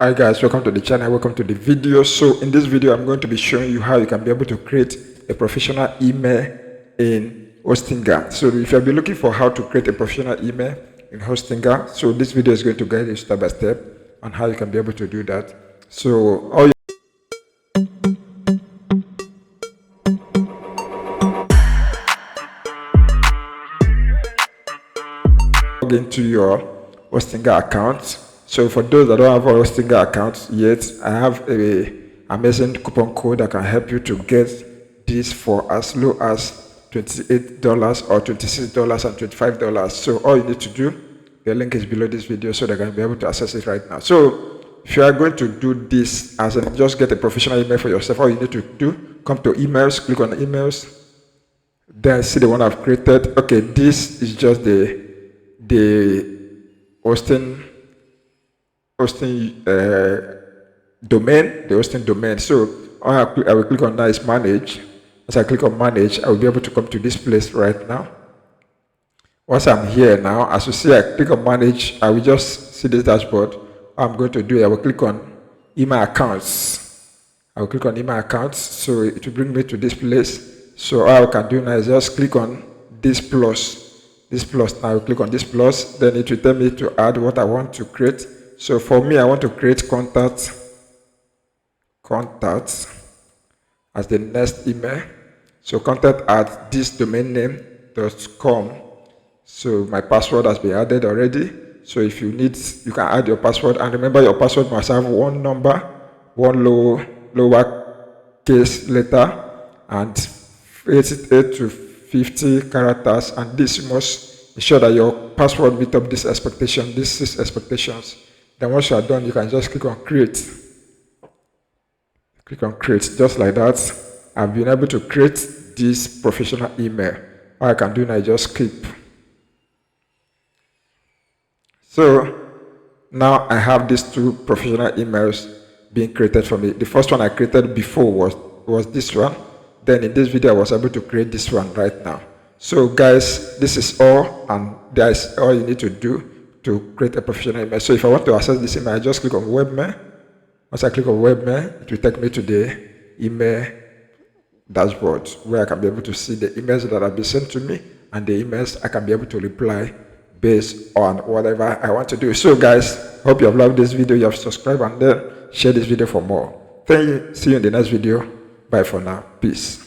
Hi guys, welcome to the channel, welcome to the video. So in this video I'm going to be showing you how you can be able to create a professional email in Hostinger. So if you've been looking for how to create a professional email in Hostinger, so this video is going to guide you step by step on how you can be able to do that. So all you log into your Hostinger account. So for those that don't have a Hostinger account yet, I have a amazing coupon code that can help you to get this for as low as $28 or $26 and $25. So all you need to do, the link is below this video so that you can be able to access it right now. So if you are going to do this as in just get a professional email for yourself, all you need to do, come to emails, click on emails, then see the one I've created. Okay, this is just the hosting domain, the hosting domain. So I will click on that is manage. As I click on manage, I will be able to come to this place right now. Once I'm here now, as you see, I click on manage, I will just see this dashboard. What I'm going to do, I will click on email accounts. I will click on email accounts, so it will bring me to this place. So all I can do now is just click on this plus. This plus, now I will click on this plus, then it will tell me to add what I want to create. So for me, I want to create contacts as the next email. So contact at this domain name.com. So my password has been added already. So if you need, you can add your password. And remember, your password must have one number, one lower case letter, and 88 to 50 characters. And this must ensure that your password meet up this expectation, these 6 expectations. Then once you are done, you can just click on create. Click on create, just like that. I've been able to create this professional email. All I can do now is just keep. So now I have these 2 professional emails being created for me. The first one I created before was this one. Then in this video I was able to create this one right now. So guys, this is all, and that is all you need to do to create a professional email. So if I want to access this email, I just click on webmail. Once I click on webmail, it will take me to the email dashboard where I can be able to see the emails that have been sent to me and the emails I can be able to reply based on whatever I want to do. So guys, hope you have loved this video, you have subscribed, and then share this video for more. Thank you. See you in the next video. Bye for now. Peace.